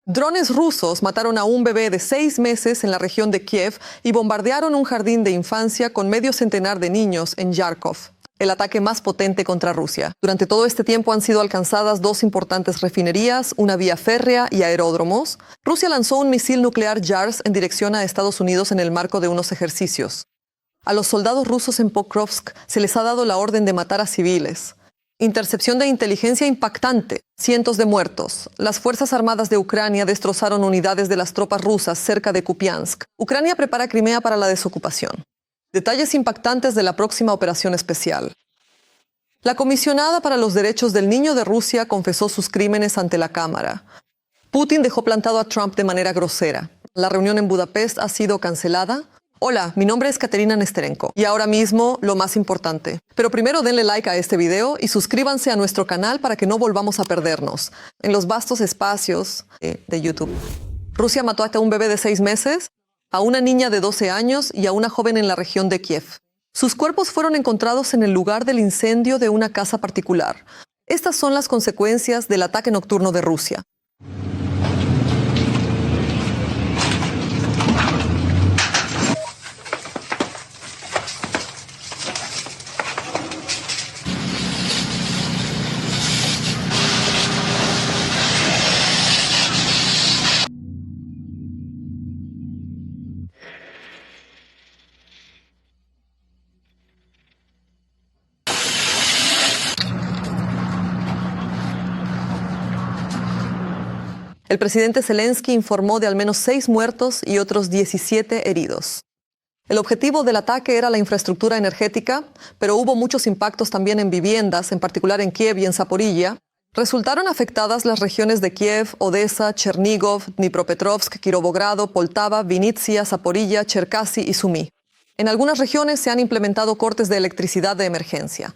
Drones rusos mataron a un bebé de 6 meses en la región de Kiev y bombardearon un jardín de infancia con medio centenar de niños en Yarkov, el ataque más potente contra Rusia. Durante todo este tiempo han sido alcanzadas 2 importantes refinerías, una vía férrea y aeródromos. Rusia lanzó un misil nuclear Yars en dirección a Estados Unidos en el marco de unos ejercicios. A los soldados rusos en Pokrovsk se les ha dado la orden de matar a civiles. Intercepción de inteligencia impactante. Cientos de muertos. Las Fuerzas Armadas de Ucrania destrozaron unidades de las tropas rusas cerca de Kupiansk. Ucrania prepara Crimea para la desocupación. Detalles impactantes de la próxima operación especial. La comisionada para los derechos del niño de Rusia confesó sus crímenes ante la Cámara. Putin dejó plantado a Trump de manera grosera. La reunión en Budapest ha sido cancelada. Hola, mi nombre es Katerina Nesterenko y ahora mismo lo más importante. Pero primero denle like a este video y suscríbanse a nuestro canal para que no volvamos a perdernos en los vastos espacios de YouTube. Rusia mató hasta un bebé de 6 meses, a una niña de 12 años y a una joven en la región de Kiev. Sus cuerpos fueron encontrados en el lugar del incendio de una casa particular. Estas son las consecuencias del ataque nocturno de Rusia. El presidente Zelensky informó de al menos 6 muertos y otros 17 heridos. El objetivo del ataque era la infraestructura energética, pero hubo muchos impactos también en viviendas, en particular en Kiev y en Zaporilla. Resultaron afectadas las regiones de Kiev, Odessa, Chernigov, Dnipropetrovsk, Kirovogrado, Poltava, Vinnytsia, Zaporilla, Cherkasy y Sumy. En algunas regiones se han implementado cortes de electricidad de emergencia.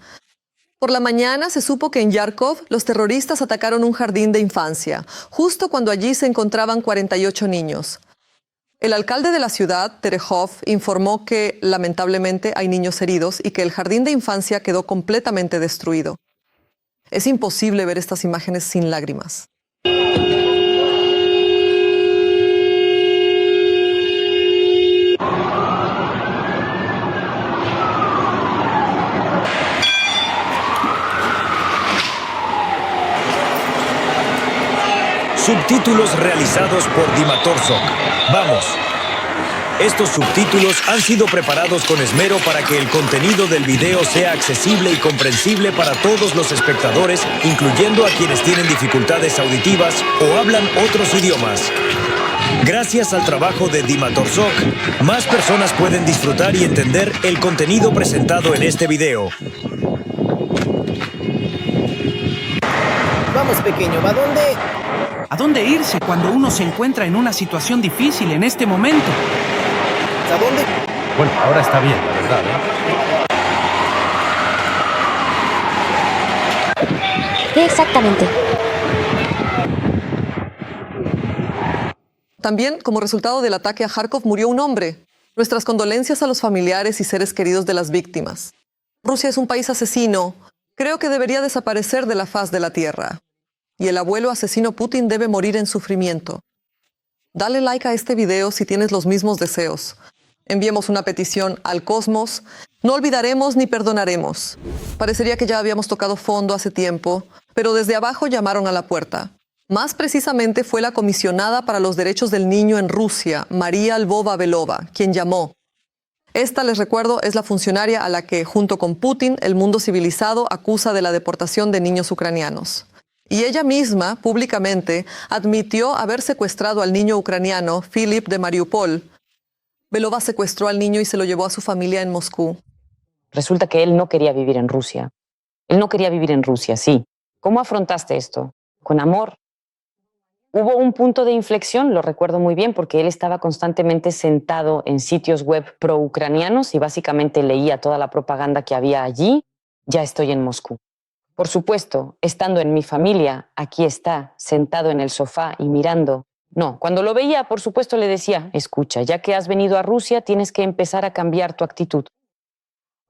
Por la mañana se supo que en Yarkov los terroristas atacaron un jardín de infancia, justo cuando allí se encontraban 48 niños. El alcalde de la ciudad, Terehov, informó que lamentablemente hay niños heridos y que el jardín de infancia quedó completamente destruido. Es imposible ver estas imágenes sin lágrimas. Subtítulos realizados por Dimatorsok. Vamos. Estos subtítulos han sido preparados con esmero para que el contenido del video sea accesible y comprensible para todos los espectadores, incluyendo a quienes tienen dificultades auditivas o hablan otros idiomas. Gracias al trabajo de Dimatorsok, más personas pueden disfrutar y entender el contenido presentado en este video. Vamos, pequeño, ¿a dónde? ¿A dónde irse cuando uno se encuentra en una situación difícil en este momento? ¿A dónde? Bueno, ahora está bien, la verdad, ¿Qué exactamente? También, como resultado del ataque a Kharkov, murió un hombre. Nuestras condolencias a los familiares y seres queridos de las víctimas. Rusia es un país asesino. Creo que debería desaparecer de la faz de la tierra. Y el abuelo asesino Putin debe morir en sufrimiento. Dale like a este video si tienes los mismos deseos. Enviemos una petición al cosmos. No olvidaremos ni perdonaremos. Parecería que ya habíamos tocado fondo hace tiempo, pero desde abajo llamaron a la puerta. Más precisamente fue la comisionada para los derechos del niño en Rusia, María Lvova-Belova, quien llamó. Esta, les recuerdo, es la funcionaria a la que, junto con Putin, el mundo civilizado acusa de la deportación de niños ucranianos. Y ella misma, públicamente, admitió haber secuestrado al niño ucraniano, Filip de Mariupol. Belova secuestró al niño y se lo llevó a su familia en Moscú. Resulta que él no quería vivir en Rusia. Él no quería vivir en Rusia, sí. ¿Cómo afrontaste esto? Con amor. Hubo un punto de inflexión, lo recuerdo muy bien, porque él estaba constantemente sentado en sitios web pro-ucranianos y básicamente leía toda la propaganda que había allí. Ya estoy en Moscú. Por supuesto, estando en mi familia, aquí está, sentado en el sofá y mirando. No, cuando lo veía, por supuesto le decía, escucha, ya que has venido a Rusia, tienes que empezar a cambiar tu actitud.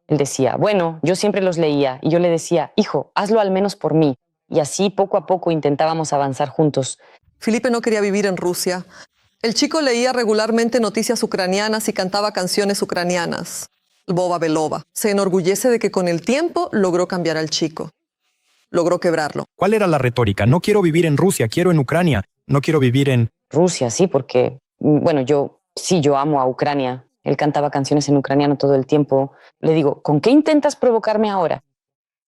Él decía, bueno, yo siempre los leía y yo le decía, hijo, hazlo al menos por mí. Y así poco a poco intentábamos avanzar juntos. Felipe no quería vivir en Rusia. El chico leía regularmente noticias ucranianas y cantaba canciones ucranianas. Lvova Belova. Se enorgullece de que con el tiempo logró cambiar al chico. Logró quebrarlo. ¿Cuál era la retórica? No quiero vivir en Rusia, quiero en Ucrania. No quiero vivir en... Rusia, sí, porque, bueno, yo amo a Ucrania. Él cantaba canciones en ucraniano todo el tiempo. Le digo, ¿con qué intentas provocarme ahora?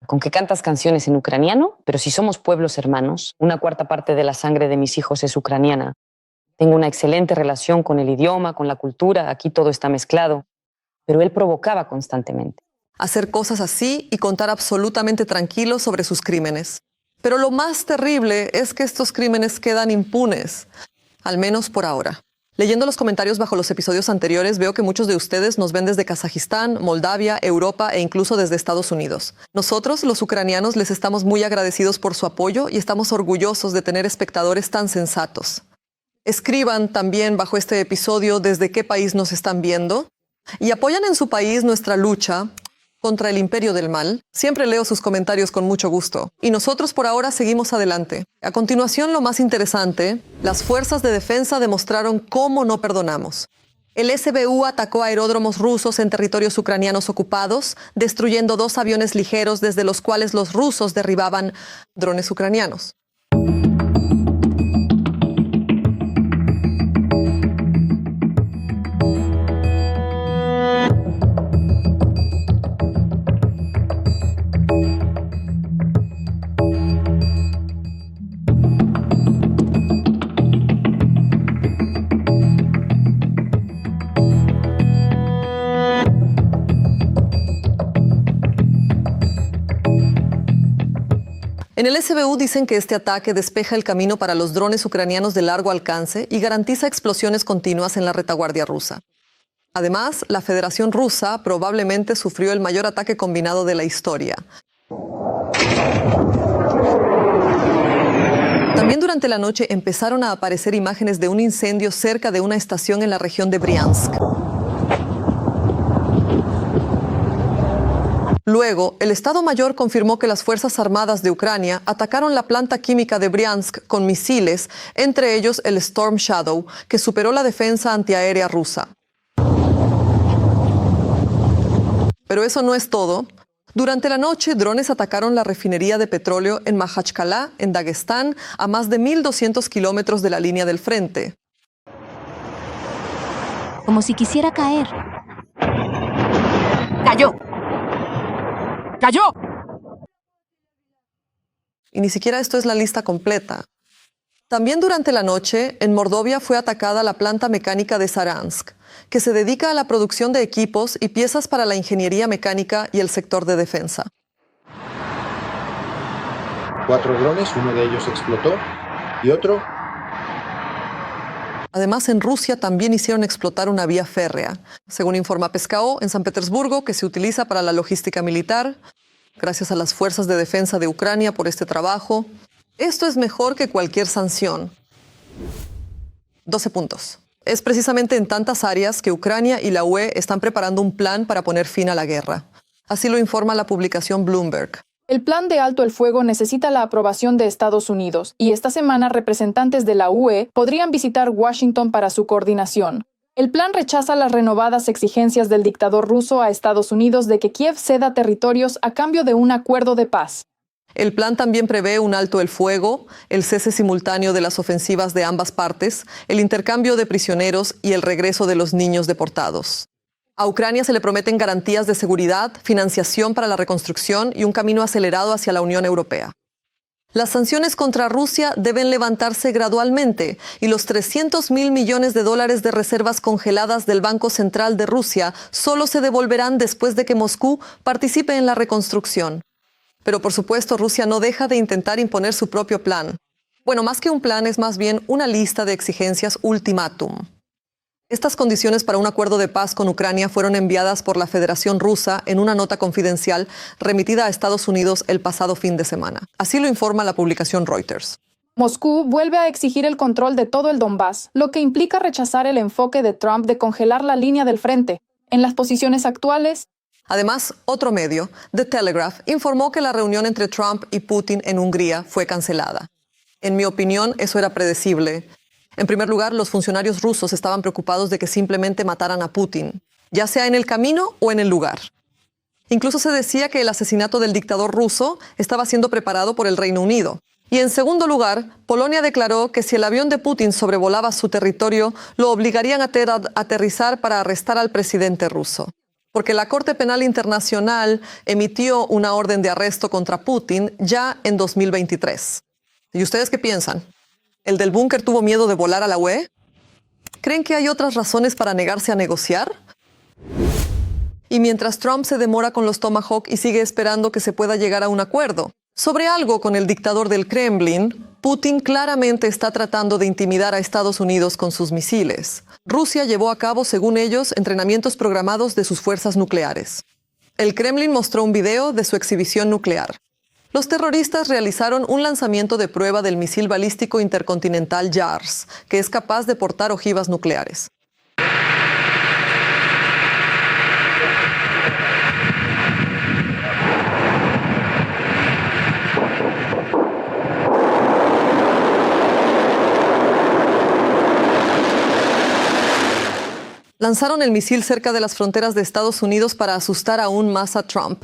¿Con qué cantas canciones en ucraniano? Pero si somos pueblos hermanos, 1/4 parte de la sangre de mis hijos es ucraniana. Tengo una excelente relación con el idioma, con la cultura, aquí todo está mezclado. Pero él provocaba constantemente. Hacer cosas así y contar absolutamente tranquilo sobre sus crímenes. Pero lo más terrible es que estos crímenes quedan impunes, al menos por ahora. Leyendo los comentarios bajo los episodios anteriores, veo que muchos de ustedes nos ven desde Kazajistán, Moldavia, Europa e incluso desde Estados Unidos. Nosotros, los ucranianos, les estamos muy agradecidos por su apoyo y estamos orgullosos de tener espectadores tan sensatos. Escriban también bajo este episodio desde qué país nos están viendo y apoyan en su país nuestra lucha contra el imperio del mal. Siempre leo sus comentarios con mucho gusto. Y nosotros por ahora seguimos adelante. A continuación, lo más interesante, las fuerzas de defensa demostraron cómo no perdonamos. El SBU atacó aeródromos rusos en territorios ucranianos ocupados, destruyendo 2 aviones ligeros desde los cuales los rusos derribaban drones ucranianos. En el SBU dicen que este ataque despeja el camino para los drones ucranianos de largo alcance y garantiza explosiones continuas en la retaguardia rusa. Además, la Federación Rusa probablemente sufrió el mayor ataque combinado de la historia. También durante la noche empezaron a aparecer imágenes de un incendio cerca de una estación en la región de Briansk. Luego, el Estado Mayor confirmó que las Fuerzas Armadas de Ucrania atacaron la planta química de Briansk con misiles, entre ellos el Storm Shadow, que superó la defensa antiaérea rusa. Pero eso no es todo. Durante la noche, drones atacaron la refinería de petróleo en Makhachkala, en Dagestán, a más de 1.200 kilómetros de la línea del frente. Como si quisiera caer. ¡Cayó! ¡Cayó! Y ni siquiera esto es la lista completa. También durante la noche, en Mordovia fue atacada la planta mecánica de Saransk, que se dedica a la producción de equipos y piezas para la ingeniería mecánica y el sector de defensa. 4 drones, uno de ellos explotó y otro... Además, en Rusia también hicieron explotar una vía férrea, según informa Pescao, en San Petersburgo, que se utiliza para la logística militar. Gracias a las fuerzas de defensa de Ucrania por este trabajo. Esto es mejor que cualquier sanción. 12 puntos. Es precisamente en tantas áreas que Ucrania y la UE están preparando un plan para poner fin a la guerra. Así lo informa la publicación Bloomberg. El plan de alto el fuego necesita la aprobación de Estados Unidos y esta semana representantes de la UE podrían visitar Washington para su coordinación. El plan rechaza las renovadas exigencias del dictador ruso a Estados Unidos de que Kiev ceda territorios a cambio de un acuerdo de paz. El plan también prevé un alto el fuego, el cese simultáneo de las ofensivas de ambas partes, el intercambio de prisioneros y el regreso de los niños deportados. A Ucrania se le prometen garantías de seguridad, financiación para la reconstrucción y un camino acelerado hacia la Unión Europea. Las sanciones contra Rusia deben levantarse gradualmente y los $300.000 millones de reservas congeladas del Banco Central de Rusia solo se devolverán después de que Moscú participe en la reconstrucción. Pero por supuesto, Rusia no deja de intentar imponer su propio plan. Bueno, más que un plan, es más bien una lista de exigencias ultimátum. Estas condiciones para un acuerdo de paz con Ucrania fueron enviadas por la Federación Rusa en una nota confidencial remitida a Estados Unidos el pasado fin de semana. Así lo informa la publicación Reuters. Moscú vuelve a exigir el control de todo el Donbass, lo que implica rechazar el enfoque de Trump de congelar la línea del frente. En las posiciones actuales... Además, otro medio, The Telegraph, informó que la reunión entre Trump y Putin en Hungría fue cancelada. En mi opinión, eso era predecible. En primer lugar, los funcionarios rusos estaban preocupados de que simplemente mataran a Putin, ya sea en el camino o en el lugar. Incluso se decía que el asesinato del dictador ruso estaba siendo preparado por el Reino Unido. Y en segundo lugar, Polonia declaró que si el avión de Putin sobrevolaba su territorio, lo obligarían a aterrizar para arrestar al presidente ruso. Porque la Corte Penal Internacional emitió una orden de arresto contra Putin ya en 2023. ¿Y ustedes qué piensan? ¿El del búnker tuvo miedo de volar a la UE? ¿Creen que hay otras razones para negarse a negociar? Y mientras Trump se demora con los Tomahawk y sigue esperando que se pueda llegar a un acuerdo sobre algo con el dictador del Kremlin, Putin claramente está tratando de intimidar a Estados Unidos con sus misiles. Rusia llevó a cabo, según ellos, entrenamientos programados de sus fuerzas nucleares. El Kremlin mostró un video de su exhibición nuclear. Los terroristas realizaron un lanzamiento de prueba del misil balístico intercontinental JARS, que es capaz de portar ojivas nucleares. Lanzaron el misil cerca de las fronteras de Estados Unidos para asustar aún más a Trump.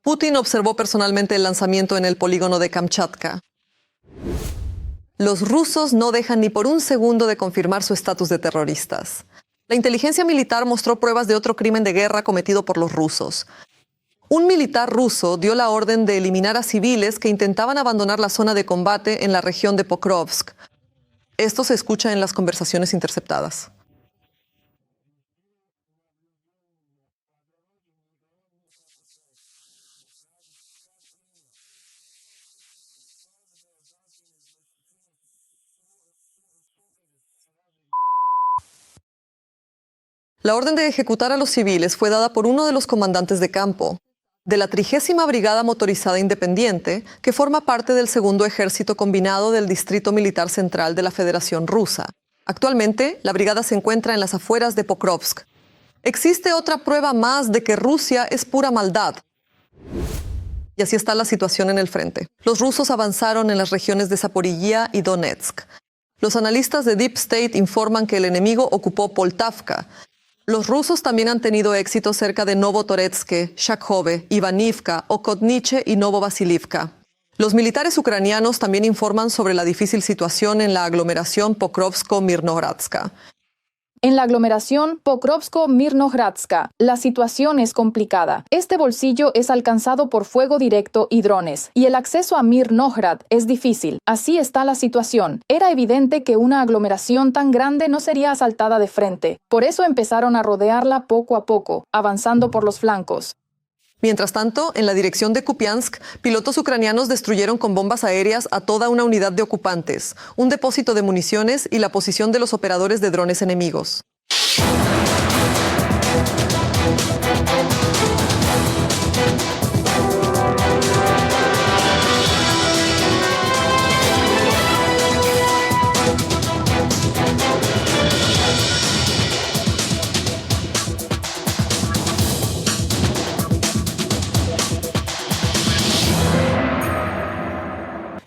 Putin observó personalmente el lanzamiento en el polígono de Kamchatka. Los rusos no dejan ni por un segundo de confirmar su estatus de terroristas. La inteligencia militar mostró pruebas de otro crimen de guerra cometido por los rusos. Un militar ruso dio la orden de eliminar a civiles que intentaban abandonar la zona de combate en la región de Pokrovsk. Esto se escucha en las conversaciones interceptadas. La orden de ejecutar a los civiles fue dada por uno de los comandantes de campo de la 30ª Brigada Motorizada Independiente, que forma parte del Segundo Ejército Combinado del Distrito Militar Central de la Federación Rusa. Actualmente, la brigada se encuentra en las afueras de Pokrovsk. Existe otra prueba más de que Rusia es pura maldad. Y así está la situación en el frente. Los rusos avanzaron en las regiones de Zaporizhia y Donetsk. Los analistas de Deep State informan que el enemigo ocupó Poltavka. Los rusos también han tenido éxito cerca de Novotoretsk, Shakhove, Ivanivka, Okhotniche y Novovasilivka. Los militares ucranianos también informan sobre la difícil situación en la aglomeración Pokrovsko-Mirnohradska. En la aglomeración Pokrovsko-Mirnohradska, la situación es complicada. Este bolsillo es alcanzado por fuego directo y drones, y el acceso a Mirnohrad es difícil. Así está la situación. Era evidente que una aglomeración tan grande no sería asaltada de frente. Por eso empezaron a rodearla poco a poco, avanzando por los flancos. Mientras tanto, en la dirección de Kupiansk, pilotos ucranianos destruyeron con bombas aéreas a toda una unidad de ocupantes, un depósito de municiones y la posición de los operadores de drones enemigos.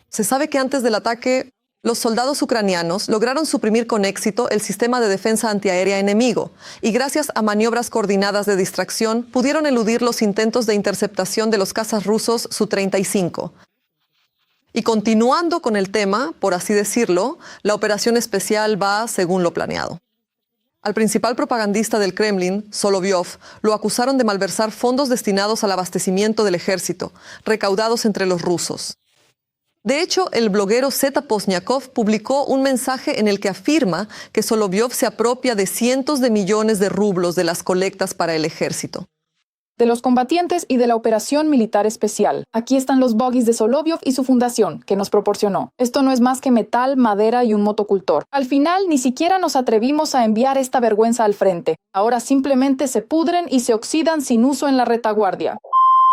Se sabe que antes del ataque, los soldados ucranianos lograron suprimir con éxito el sistema de defensa antiaérea enemigo y gracias a maniobras coordinadas de distracción pudieron eludir los intentos de interceptación de los cazas rusos Su-35. Y continuando con el tema, por así decirlo, la operación especial va según lo planeado. Al principal propagandista del Kremlin, Solovyov, lo acusaron de malversar fondos destinados al abastecimiento del ejército, recaudados entre los rusos. De hecho, el bloguero Zeta Pozniakov publicó un mensaje en el que afirma que Solovyov se apropia de cientos de millones de rublos de las colectas para el ejército. De los combatientes y de la operación militar especial. Aquí están los buggies de Solovyov y su fundación, que nos proporcionó. Esto no es más que metal, madera y un motocultor. Al final, ni siquiera nos atrevimos a enviar esta vergüenza al frente. Ahora simplemente se pudren y se oxidan sin uso en la retaguardia.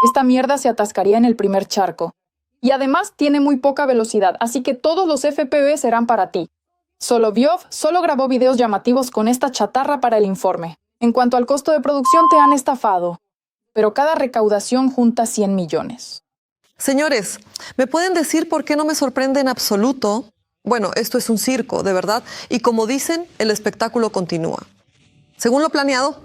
Esta mierda se atascaría en el primer charco. Y además tiene muy poca velocidad, así que todos los FPV serán para ti. Solovyov solo grabó videos llamativos con esta chatarra para el informe. En cuanto al costo de producción, te han estafado. Pero cada recaudación junta 100 millones. Señores, ¿me pueden decir por qué no me sorprende en absoluto? Bueno, esto es un circo, de verdad, y como dicen, el espectáculo continúa. Según lo planeado,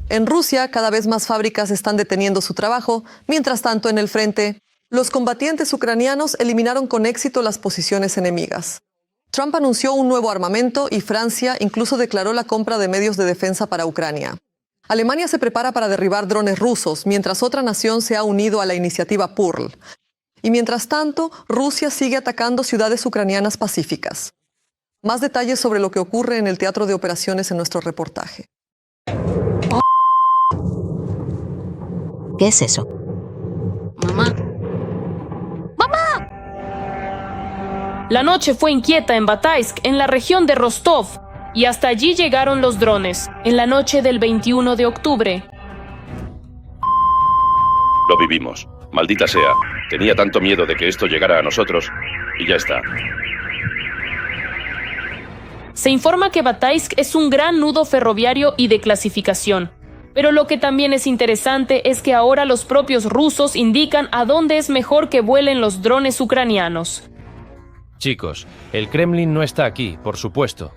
en Rusia cada vez más fábricas están deteniendo su trabajo. Mientras tanto, en el frente, los combatientes ucranianos eliminaron con éxito las posiciones enemigas. Trump anunció un nuevo armamento y Francia incluso declaró la compra de medios de defensa para Ucrania. Alemania se prepara para derribar drones rusos, mientras otra nación se ha unido a la iniciativa Pearl. Y mientras tanto, Rusia sigue atacando ciudades ucranianas pacíficas. Más detalles sobre lo que ocurre en el teatro de operaciones en nuestro reportaje. ¿Qué es eso? ¡Mamá! La noche fue inquieta en Bataisk, en la región de Rostov, y hasta allí llegaron los drones, en la noche del 21 de octubre. Lo vivimos. Maldita sea. Tenía tanto miedo de que esto llegara a nosotros, y ya está. Se informa que Bataisk es un gran nudo ferroviario y de clasificación. Pero lo que también es interesante es que ahora los propios rusos indican a dónde es mejor que vuelen los drones ucranianos. Chicos, el Kremlin no está aquí, por supuesto.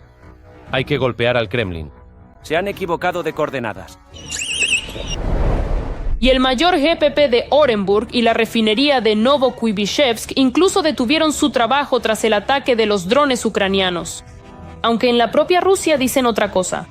Hay que golpear al Kremlin. Se han equivocado de coordenadas. Y el mayor GPP de Orenburg y la refinería de Novokuibishevsk incluso detuvieron su trabajo tras el ataque de los drones ucranianos. Aunque en la propia Rusia dicen otra cosa.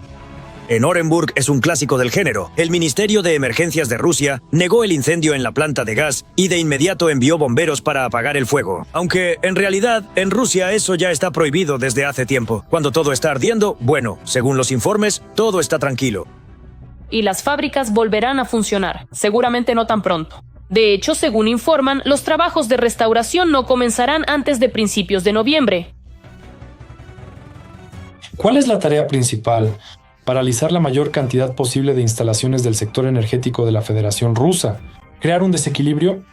En Orenburg es un clásico del género. El Ministerio de Emergencias de Rusia negó el incendio en la planta de gas y de inmediato envió bomberos para apagar el fuego. Aunque, en realidad, en Rusia eso ya está prohibido desde hace tiempo. Cuando todo está ardiendo, bueno, según los informes, todo está tranquilo. Y las fábricas volverán a funcionar, seguramente no tan pronto. De hecho, según informan, los trabajos de restauración no comenzarán antes de principios de noviembre. ¿Cuál es la tarea principal? Paralizar la mayor cantidad posible de instalaciones del sector energético de la Federación Rusa. Crear un desequilibrio,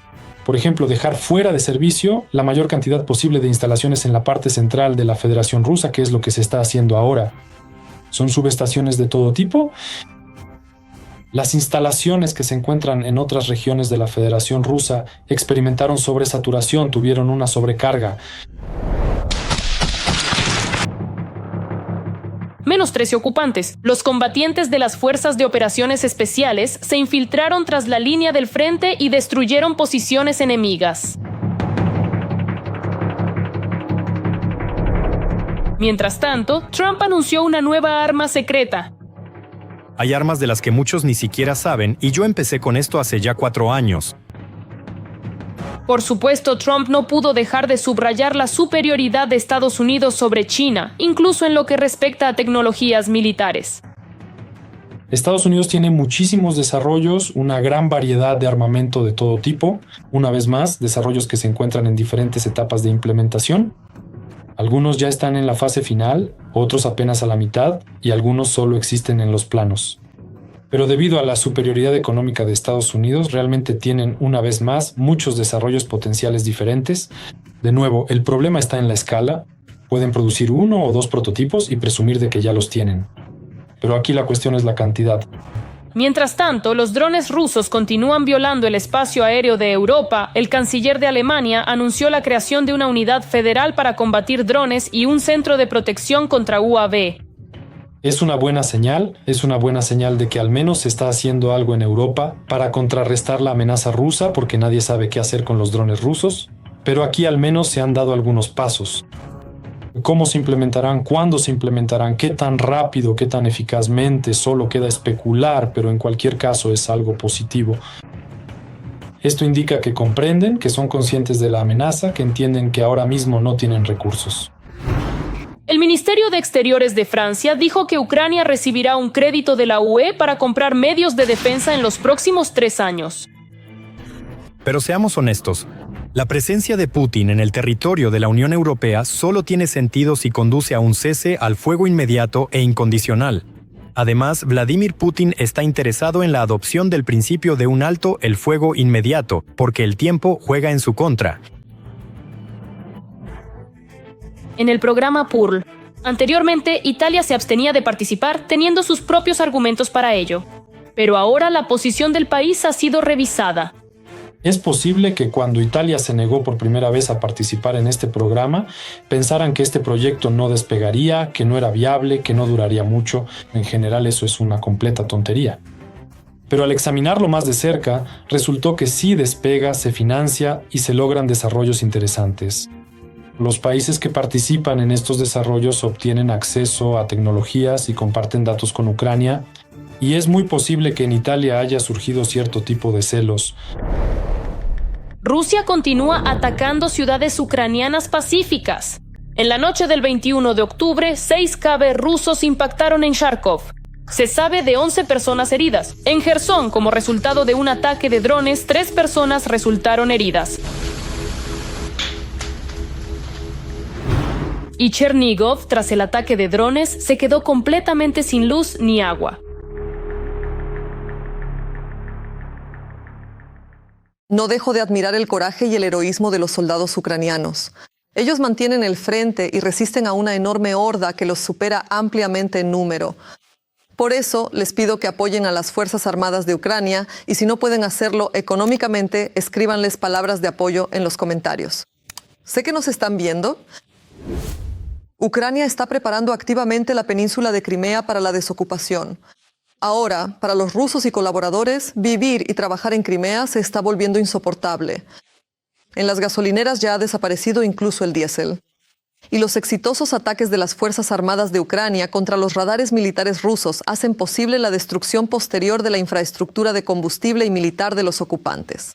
por ejemplo, dejar fuera de servicio la mayor cantidad posible de instalaciones en la parte central de la Federación Rusa, que es lo que se está haciendo ahora. Son subestaciones de todo tipo. Las instalaciones que se encuentran en otras regiones de la Federación Rusa experimentaron sobresaturación, tuvieron una sobrecarga. Menos 13 ocupantes. Los combatientes de las Fuerzas de Operaciones Especiales se infiltraron tras la línea del frente y destruyeron posiciones enemigas. Mientras tanto, Trump anunció una nueva arma secreta. Hay armas de las que muchos ni siquiera saben, y yo empecé con esto hace ya 4 años. Por supuesto, Trump no pudo dejar de subrayar la superioridad de Estados Unidos sobre China, incluso en lo que respecta a tecnologías militares. Estados Unidos tiene muchísimos desarrollos, una gran variedad de armamento de todo tipo. Una vez más, desarrollos que se encuentran en diferentes etapas de implementación. Algunos ya están en la fase final, otros apenas a la mitad, y algunos solo existen en los planos. Pero debido a la superioridad económica de Estados Unidos, realmente tienen, una vez más, muchos desarrollos potenciales diferentes. De nuevo, el problema está en la escala. Pueden producir 1 o 2 prototipos y presumir de que ya los tienen. Pero aquí la cuestión es la cantidad. Mientras tanto, los drones rusos continúan violando el espacio aéreo de Europa. El canciller de Alemania anunció la creación de una unidad federal para combatir drones y un centro de protección contra UAV. Es una buena señal de que al menos se está haciendo algo en Europa para contrarrestar la amenaza rusa, porque nadie sabe qué hacer con los drones rusos. Pero aquí al menos se han dado algunos pasos. ¿Cómo se implementarán? ¿Cuándo se implementarán? ¿Qué tan rápido? ¿Qué tan eficazmente? Solo queda especular, pero en cualquier caso es algo positivo. Esto indica que comprenden, que son conscientes de la amenaza, que entienden que ahora mismo no tienen recursos. El Ministerio de Exteriores de Francia dijo que Ucrania recibirá un crédito de la UE para comprar medios de defensa en los próximos 3 años. Pero seamos honestos, la presencia de Putin en el territorio de la Unión Europea solo tiene sentido si conduce a un cese al fuego inmediato e incondicional. Además, Vladimir Putin está interesado en la adopción del principio de un alto el fuego inmediato, porque el tiempo juega en su contra. En el programa Pearl, anteriormente Italia se abstenía de participar teniendo sus propios argumentos para ello. Pero ahora la posición del país ha sido revisada. Es posible que cuando Italia se negó por primera vez a participar en este programa, pensaran que este proyecto no despegaría, que no era viable, que no duraría mucho. En general eso es una completa tontería. Pero al examinarlo más de cerca, resultó que sí despega, se financia y se logran desarrollos interesantes. Los países que participan en estos desarrollos obtienen acceso a tecnologías y comparten datos con Ucrania, y es muy posible que en Italia haya surgido cierto tipo de celos. Rusia continúa atacando ciudades ucranianas pacíficas. En la noche del 21 de octubre, 6 KB rusos impactaron en Kharkov. Se sabe de 11 personas heridas. En Gerson, como resultado de un ataque de drones, 3 personas resultaron heridas. Y Chernigov, tras el ataque de drones, se quedó completamente sin luz ni agua. No dejo de admirar el coraje y el heroísmo de los soldados ucranianos. Ellos mantienen el frente y resisten a una enorme horda que los supera ampliamente en número. Por eso les pido que apoyen a las Fuerzas Armadas de Ucrania y si no pueden hacerlo económicamente, escríbanles palabras de apoyo en los comentarios. Sé que nos están viendo. Ucrania está preparando activamente la península de Crimea para la desocupación. Ahora, para los rusos y colaboradores, vivir y trabajar en Crimea se está volviendo insoportable. En las gasolineras ya ha desaparecido incluso el diésel. Y los exitosos ataques de las Fuerzas Armadas de Ucrania contra los radares militares rusos hacen posible la destrucción posterior de la infraestructura de combustible y militar de los ocupantes.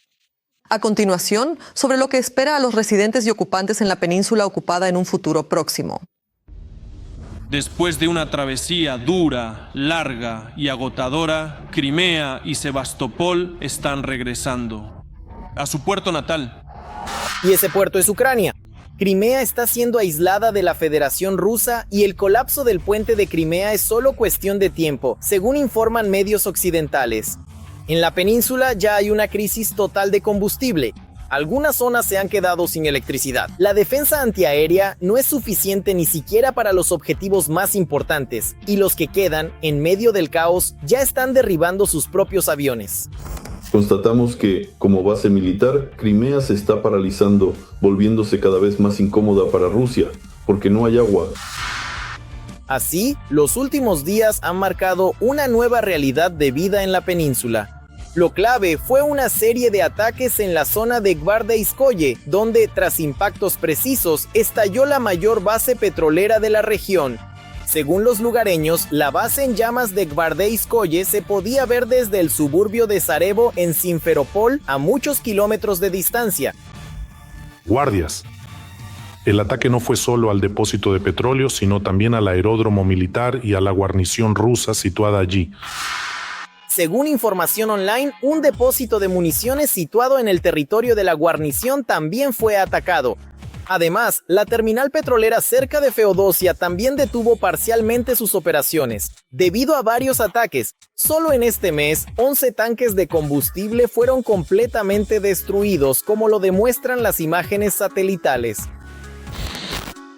A continuación, sobre lo que espera a los residentes y ocupantes en la península ocupada en un futuro próximo. Después de una travesía dura, larga y agotadora, Crimea y Sebastopol están regresando a su puerto natal. Y ese puerto es Ucrania. Crimea está siendo aislada de la Federación Rusa y el colapso del puente de Crimea es solo cuestión de tiempo, según informan medios occidentales. En la península ya hay una crisis total de combustible. Algunas zonas se han quedado sin electricidad. La defensa antiaérea no es suficiente ni siquiera para los objetivos más importantes, y los que quedan, en medio del caos, ya están derribando sus propios aviones. Constatamos que, como base militar, Crimea se está paralizando, volviéndose cada vez más incómoda para Rusia, porque no hay agua. Así, los últimos días han marcado una nueva realidad de vida en la península. Lo clave fue una serie de ataques en la zona de Gvardeyskoye, donde, tras impactos precisos, estalló la mayor base petrolera de la región. Según los lugareños, la base en llamas de Gvardeyskoye se podía ver desde el suburbio de Sarajevo en Simferopol, a muchos kilómetros de distancia. Guardias. El ataque no fue solo al depósito de petróleo, sino también al aeródromo militar y a la guarnición rusa situada allí. Según información online, un depósito de municiones situado en el territorio de la guarnición también fue atacado. Además, la terminal petrolera cerca de Feodosia también detuvo parcialmente sus operaciones. Debido a varios ataques, solo en este mes, 11 tanques de combustible fueron completamente destruidos, como lo demuestran las imágenes satelitales.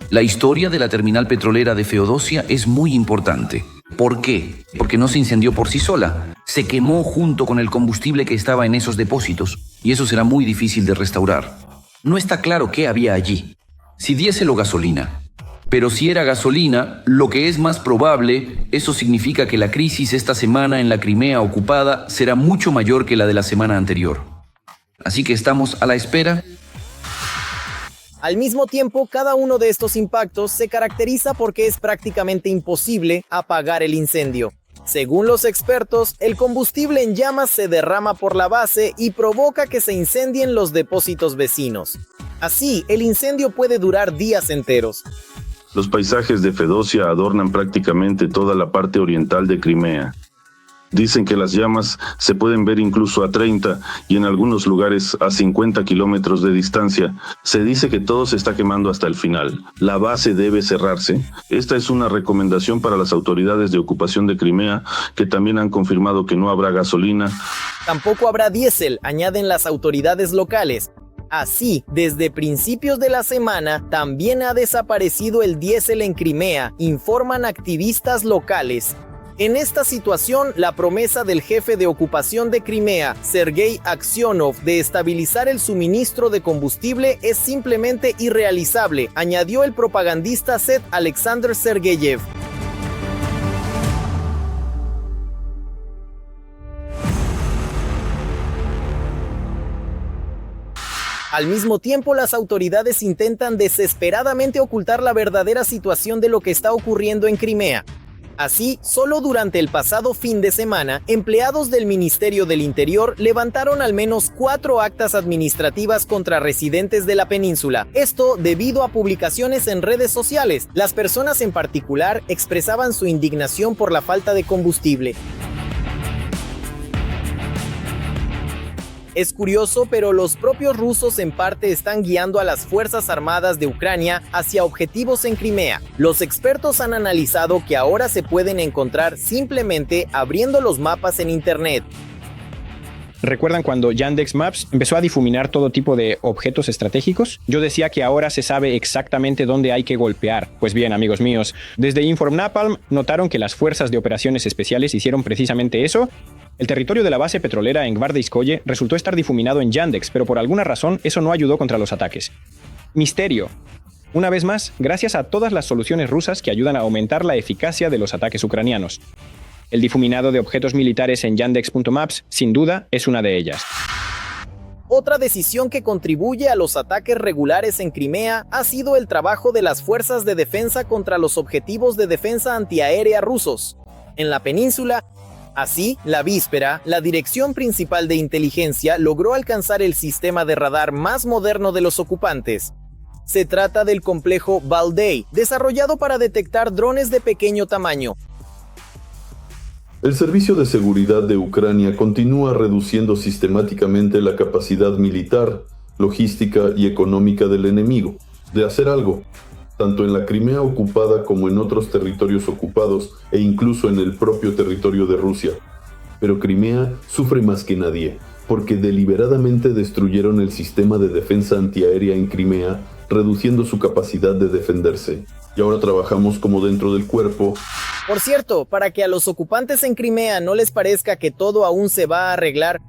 La historia de la terminal petrolera de Feodosia es muy importante. ¿Por qué? Porque no se incendió por sí sola. Se quemó junto con el combustible que estaba en esos depósitos, y eso será muy difícil de restaurar. No está claro qué había allí, si diésel o gasolina. Pero si era gasolina, lo que es más probable, eso significa que la crisis esta semana en la Crimea ocupada será mucho mayor que la de la semana anterior. Así que estamos a la espera. Al mismo tiempo, cada uno de estos impactos se caracteriza porque es prácticamente imposible apagar el incendio. Según los expertos, el combustible en llamas se derrama por la base y provoca que se incendien los depósitos vecinos. Así, el incendio puede durar días enteros. Los paisajes de Feodosia adornan prácticamente toda la parte oriental de Crimea. Dicen que las llamas se pueden ver incluso a 30 y en algunos lugares a 50 kilómetros de distancia. Se dice que todo se está quemando hasta el final. La base debe cerrarse. Esta es una recomendación para las autoridades de ocupación de Crimea, que también han confirmado que no habrá gasolina. Tampoco habrá diésel, añaden las autoridades locales. Así, desde principios de la semana, también ha desaparecido el diésel en Crimea, informan activistas locales. En esta situación, la promesa del jefe de ocupación de Crimea, Sergei Aksionov, de estabilizar el suministro de combustible es simplemente irrealizable, añadió el propagandista Set Alexander Sergeyev. Al mismo tiempo, las autoridades intentan desesperadamente ocultar la verdadera situación de lo que está ocurriendo en Crimea. Así, solo durante el pasado fin de semana, empleados del Ministerio del Interior levantaron al menos 4 actas administrativas contra residentes de la península. Esto debido a publicaciones en redes sociales. Las personas en particular expresaban su indignación por la falta de combustible. Es curioso, pero los propios rusos en parte están guiando a las Fuerzas Armadas de Ucrania hacia objetivos en Crimea. Los expertos han analizado que ahora se pueden encontrar simplemente abriendo los mapas en Internet. ¿Recuerdan cuando Yandex Maps empezó a difuminar todo tipo de objetos estratégicos? Yo decía que ahora se sabe exactamente dónde hay que golpear. Pues bien, amigos míos, desde Inform Napalm notaron que las fuerzas de operaciones especiales hicieron precisamente eso. El territorio de la base petrolera en Gvardeyskoye resultó estar difuminado en Yandex, pero por alguna razón eso no ayudó contra los ataques. Misterio. Una vez más, gracias a todas las soluciones rusas que ayudan a aumentar la eficacia de los ataques ucranianos. El difuminado de objetos militares en Yandex.maps, sin duda, es una de ellas. Otra decisión que contribuye a los ataques regulares en Crimea ha sido el trabajo de las fuerzas de defensa contra los objetivos de defensa antiaérea rusos. En la península, así, la víspera, la Dirección Principal de Inteligencia logró alcanzar el sistema de radar más moderno de los ocupantes. Se trata del complejo Valdey, desarrollado para detectar drones de pequeño tamaño. El Servicio de Seguridad de Ucrania continúa reduciendo sistemáticamente la capacidad militar, logística y económica del enemigo de hacer algo, tanto en la Crimea ocupada como en otros territorios ocupados e incluso en el propio territorio de Rusia. Pero Crimea sufre más que nadie, porque deliberadamente destruyeron el sistema de defensa antiaérea en Crimea, reduciendo su capacidad de defenderse. Y ahora trabajamos como dentro del cuerpo. Por cierto, para que a los ocupantes en Crimea no les parezca que todo aún se va a arreglar,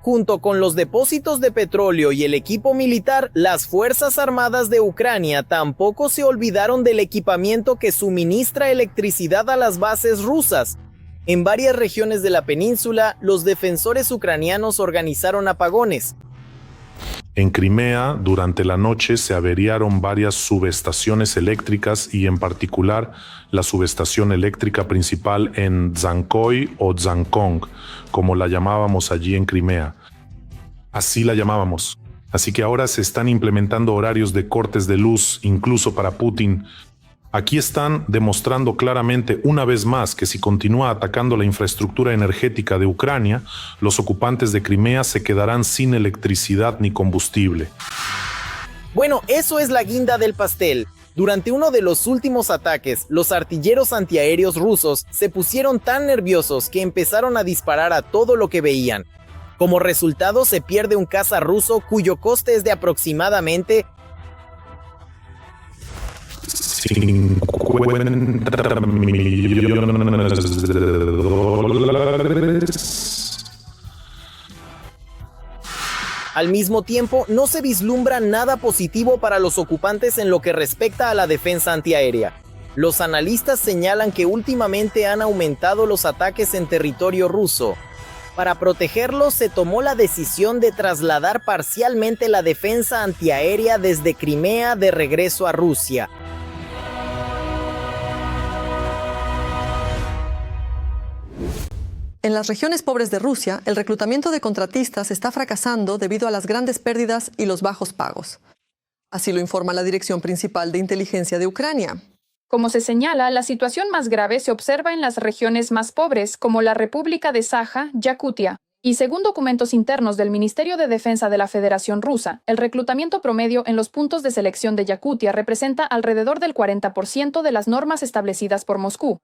junto con los depósitos de petróleo y el equipo militar, las Fuerzas Armadas de Ucrania tampoco se olvidaron del equipamiento que suministra electricidad a las bases rusas. En varias regiones de la península, los defensores ucranianos organizaron apagones. En Crimea, durante la noche se averiaron varias subestaciones eléctricas y en particular la subestación eléctrica principal en Dzankoy o Dzhankong, como la llamábamos allí en Crimea. Así la llamábamos. Así que ahora se están implementando horarios de cortes de luz, incluso para Putin. Aquí están demostrando claramente una vez más que si continúa atacando la infraestructura energética de Ucrania, los ocupantes de Crimea se quedarán sin electricidad ni combustible. Bueno, eso es la guinda del pastel. Durante uno de los últimos ataques, los artilleros antiaéreos rusos se pusieron tan nerviosos que empezaron a disparar a todo lo que veían. Como resultado, se pierde un caza ruso cuyo coste es de aproximadamente 50 millones de dólares. Al mismo tiempo, no se vislumbra nada positivo para los ocupantes en lo que respecta a la defensa antiaérea. Los analistas señalan que últimamente han aumentado los ataques en territorio ruso. Para protegerlos, se tomó la decisión de trasladar parcialmente la defensa antiaérea desde Crimea de regreso a Rusia. En las regiones pobres de Rusia, el reclutamiento de contratistas está fracasando debido a las grandes pérdidas y los bajos pagos. Así lo informa la Dirección Principal de Inteligencia de Ucrania. Como se señala, la situación más grave se observa en las regiones más pobres, como la República de Saja, Yakutia. Y según documentos internos del Ministerio de Defensa de la Federación Rusa, el reclutamiento promedio en los puntos de selección de Yakutia representa alrededor del 40% de las normas establecidas por Moscú.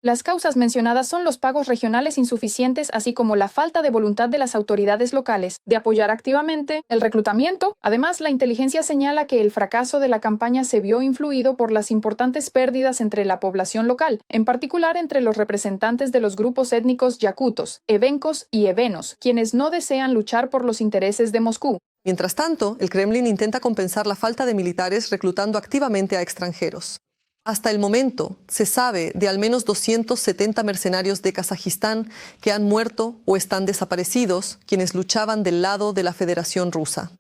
Las causas mencionadas son los pagos regionales insuficientes, así como la falta de voluntad de las autoridades locales de apoyar activamente el reclutamiento. Además, la inteligencia señala que el fracaso de la campaña se vio influido por las importantes pérdidas entre la población local, en particular entre los representantes de los grupos étnicos yakutos, evencos y evenos, quienes no desean luchar por los intereses de Moscú. Mientras tanto, el Kremlin intenta compensar la falta de militares reclutando activamente a extranjeros. Hasta el momento, se sabe de al menos 270 mercenarios de Kazajistán que han muerto o están desaparecidos, quienes luchaban del lado de la Federación Rusa.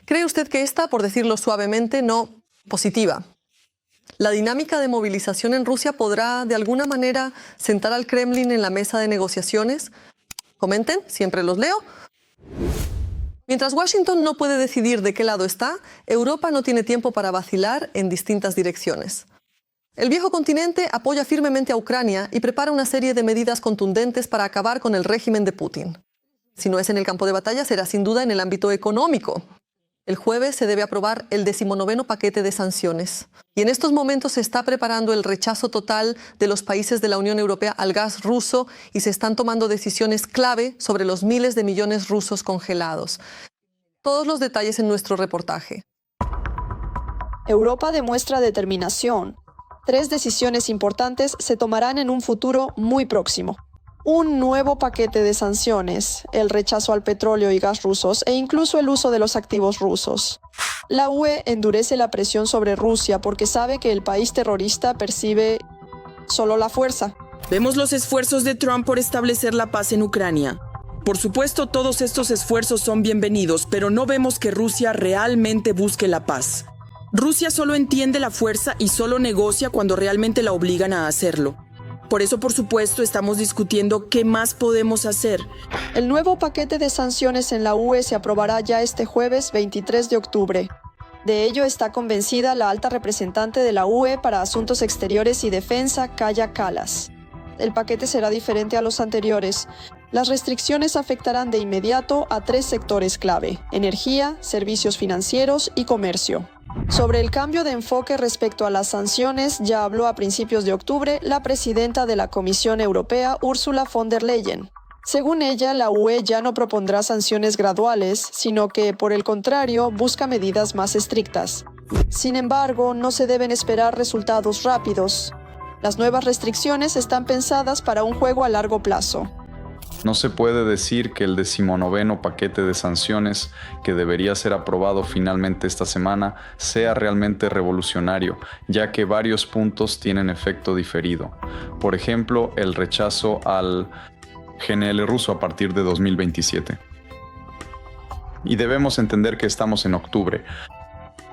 ¿Cree usted que esta, por decirlo suavemente, no positiva? ¿La dinámica de movilización en Rusia podrá, de alguna manera, sentar al Kremlin en la mesa de negociaciones? Comenten, siempre los leo. Mientras Washington no puede decidir de qué lado está, Europa no tiene tiempo para vacilar en distintas direcciones. El viejo continente apoya firmemente a Ucrania y prepara una serie de medidas contundentes para acabar con el régimen de Putin. Si no es en el campo de batalla, será sin duda en el ámbito económico. El jueves se debe aprobar el 19º paquete de sanciones. Y en estos momentos se está preparando el rechazo total de los países de la Unión Europea al gas ruso y se están tomando decisiones clave sobre los miles de millones rusos congelados. Todos los detalles en nuestro reportaje. Europa demuestra determinación. 3 decisiones importantes se tomarán en un futuro muy próximo. Un nuevo paquete de sanciones, el rechazo al petróleo y gas rusos e incluso el uso de los activos rusos. La UE endurece la presión sobre Rusia porque sabe que el país terrorista percibe solo la fuerza. Vemos los esfuerzos de Trump por establecer la paz en Ucrania. Por supuesto, todos estos esfuerzos son bienvenidos, pero no vemos que Rusia realmente busque la paz. Rusia solo entiende la fuerza y solo negocia cuando realmente la obligan a hacerlo. Por eso, por supuesto, estamos discutiendo qué más podemos hacer. El nuevo paquete de sanciones en la UE se aprobará ya este jueves 23 de octubre. De ello está convencida la alta representante de la UE para Asuntos Exteriores y Defensa, Kaja Kallas. El paquete será diferente a los anteriores. Las restricciones afectarán de inmediato a 3 sectores clave: energía, servicios financieros y comercio. Sobre el cambio de enfoque respecto a las sanciones, ya habló a principios de octubre la presidenta de la Comisión Europea, Ursula von der Leyen. Según ella, la UE ya no propondrá sanciones graduales, sino que, por el contrario, busca medidas más estrictas. Sin embargo, no se deben esperar resultados rápidos. Las nuevas restricciones están pensadas para un juego a largo plazo. No se puede decir que el 19º paquete de sanciones, que debería ser aprobado finalmente esta semana, sea realmente revolucionario, ya que varios puntos tienen efecto diferido. Por ejemplo, el rechazo al GNL ruso a partir de 2027. Y debemos entender que estamos en octubre.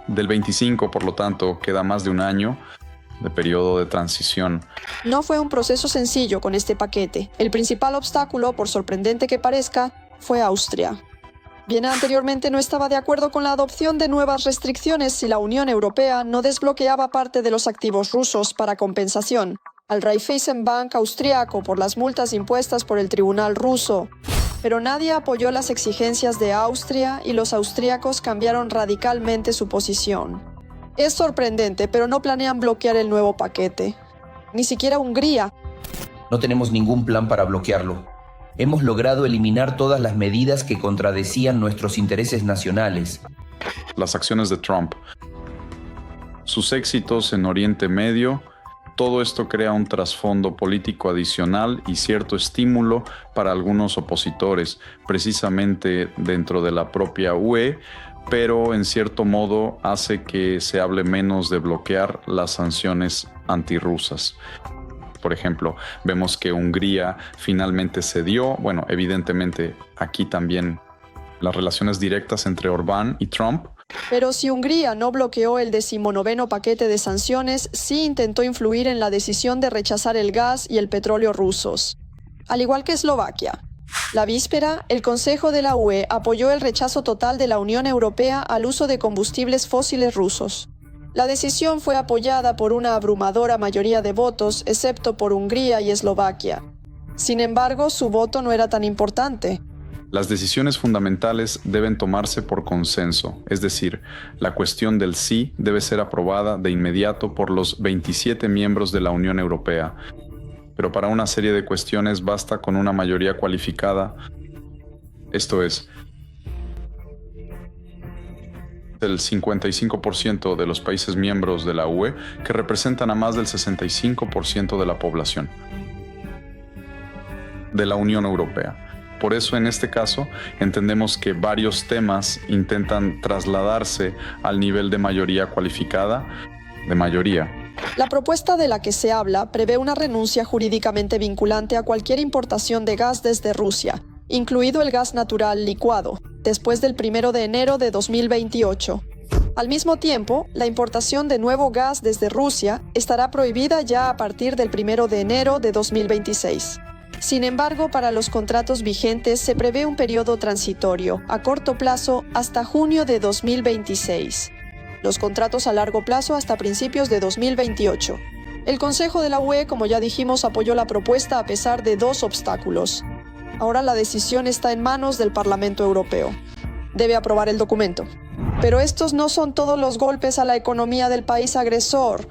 Del 25, por lo tanto, queda más de un año de periodo de transición. No fue un proceso sencillo con este paquete. El principal obstáculo, por sorprendente que parezca, fue Austria. Bien, anteriormente no estaba de acuerdo con la adopción de nuevas restricciones si la Unión Europea no desbloqueaba parte de los activos rusos para compensación al Raiffeisenbank austriaco por las multas impuestas por el tribunal ruso. Pero nadie apoyó las exigencias de Austria y los austríacos cambiaron radicalmente su posición. Es sorprendente, pero no planean bloquear el nuevo paquete. Ni siquiera Hungría. No tenemos ningún plan para bloquearlo. Hemos logrado eliminar todas las medidas que contradecían nuestros intereses nacionales. Las acciones de Trump, sus éxitos en Oriente Medio, todo esto crea un trasfondo político adicional y cierto estímulo para algunos opositores, precisamente dentro de la propia UE, pero en cierto modo hace que se hable menos de bloquear las sanciones antirrusas. Por ejemplo, vemos que Hungría finalmente cedió. Bueno, evidentemente aquí también las relaciones directas entre Orbán y Trump. Pero si Hungría no bloqueó el 19º paquete de sanciones, sí intentó influir en la decisión de rechazar el gas y el petróleo rusos, al igual que Eslovaquia. La víspera, el Consejo de la UE apoyó el rechazo total de la Unión Europea al uso de combustibles fósiles rusos. La decisión fue apoyada por una abrumadora mayoría de votos, excepto por Hungría y Eslovaquia. Sin embargo, su voto no era tan importante. Las decisiones fundamentales deben tomarse por consenso, es decir, la cuestión del sí debe ser aprobada de inmediato por los 27 miembros de la Unión Europea. pero para una serie de cuestiones basta con una mayoría cualificada, esto es, el 55% de los países miembros de la UE, que representan a más del 65% de la población de la Unión Europea. Por eso, en este caso, entendemos que varios temas intentan trasladarse al nivel de mayoría cualificada, de mayoría. La propuesta de la que se habla prevé una renuncia jurídicamente vinculante a cualquier importación de gas desde Rusia, incluido el gas natural licuado, después del 1 de enero de 2028. Al mismo tiempo, la importación de nuevo gas desde Rusia estará prohibida ya a partir del 1 de enero de 2026. Sin embargo, para los contratos vigentes se prevé un periodo transitorio, a corto plazo, hasta junio de 2026. Los contratos a largo plazo hasta principios de 2028. El Consejo de la UE, como ya dijimos, apoyó la propuesta a pesar de 2 obstáculos. Ahora la decisión está en manos del Parlamento Europeo. Debe aprobar el documento. Pero estos no son todos los golpes a la economía del país agresor.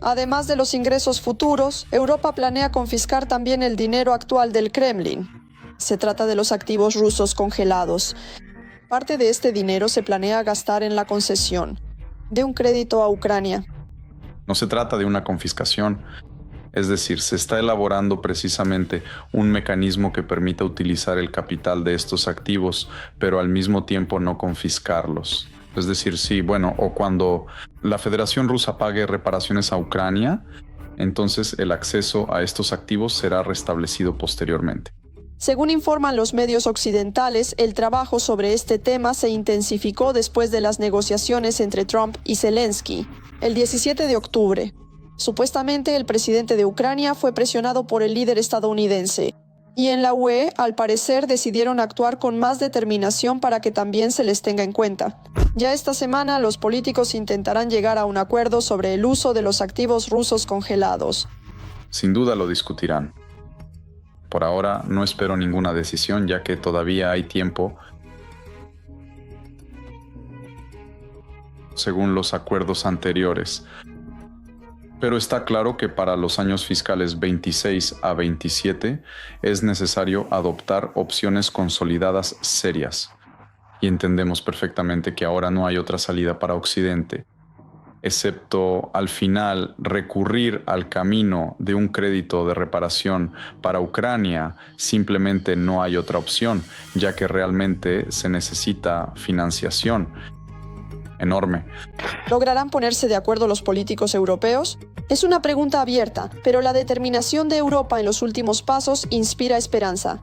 Además de los ingresos futuros, Europa planea confiscar también el dinero actual del Kremlin. Se trata de los activos rusos congelados. Parte de este dinero se planea gastar en la concesión de un crédito a Ucrania. No se trata de una confiscación. Es decir, se está elaborando precisamente un mecanismo que permita utilizar el capital de estos activos, pero al mismo tiempo no confiscarlos. Es decir, sí, bueno, o cuando la Federación Rusa pague reparaciones a Ucrania, entonces el acceso a estos activos será restablecido posteriormente. Según informan los medios occidentales, el trabajo sobre este tema se intensificó después de las negociaciones entre Trump y Zelensky, el 17 de octubre. Supuestamente, el presidente de Ucrania fue presionado por el líder estadounidense. Y en la UE, al parecer, decidieron actuar con más determinación para que también se les tenga en cuenta. Ya esta semana, los políticos intentarán llegar a un acuerdo sobre el uso de los activos rusos congelados. Sin duda lo discutirán. Por ahora no espero ninguna decisión, ya que todavía hay tiempo, según los acuerdos anteriores. Pero está claro que para los años fiscales 26 a 27 es necesario adoptar opciones consolidadas serias. Y entendemos perfectamente que ahora no hay otra salida para Occidente, excepto al final recurrir al camino de un crédito de reparación para Ucrania. Simplemente no hay otra opción, ya que realmente se necesita financiación enorme. ¿Lograrán ponerse de acuerdo los políticos europeos? Es una pregunta abierta, pero la determinación de Europa en los últimos pasos inspira esperanza.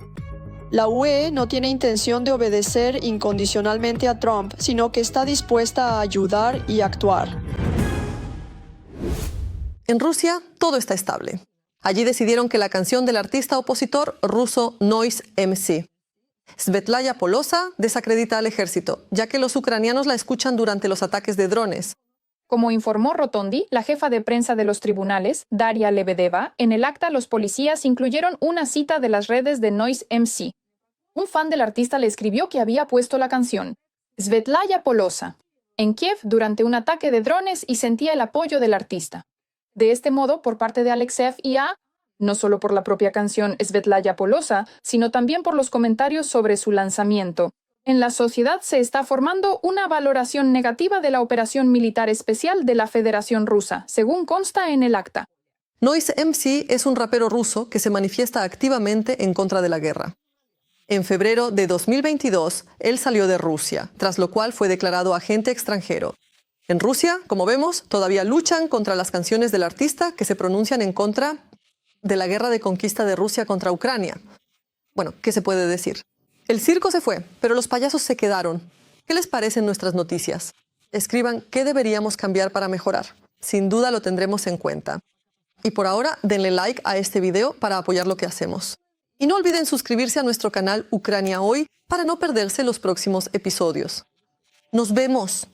La UE no tiene intención de obedecer incondicionalmente a Trump, sino que está dispuesta a ayudar y actuar. En Rusia, todo está estable. Allí decidieron que la canción del artista opositor ruso Noise MC, Svetlana Polosa, desacredita al ejército, ya que los ucranianos la escuchan durante los ataques de drones. Como informó Rotondi, la jefa de prensa de los tribunales, Daria Lebedeva, en el acta los policías incluyeron una cita de las redes de Noise MC. Un fan del artista le escribió que había puesto la canción Svetlana Polosa en Kiev durante un ataque de drones y sentía el apoyo del artista. De este modo, por parte de Alexev IA, no solo por la propia canción Svetlana Polosa, sino también por los comentarios sobre su lanzamiento. En la sociedad se está formando una valoración negativa de la operación militar especial de la Federación Rusa, según consta en el acta. Noise MC es un rapero ruso que se manifiesta activamente en contra de la guerra. En febrero de 2022, él salió de Rusia, tras lo cual fue declarado agente extranjero. En Rusia, como vemos, todavía luchan contra las canciones del artista que se pronuncian en contra de la guerra de conquista de Rusia contra Ucrania. Bueno, ¿qué se puede decir? El circo se fue, pero los payasos se quedaron. ¿Qué les parecen nuestras noticias? Escriban qué deberíamos cambiar para mejorar. Sin duda lo tendremos en cuenta. Y por ahora, denle like a este video para apoyar lo que hacemos. Y no olviden suscribirse a nuestro canal Ucrania Hoy para no perderse los próximos episodios. ¡Nos vemos!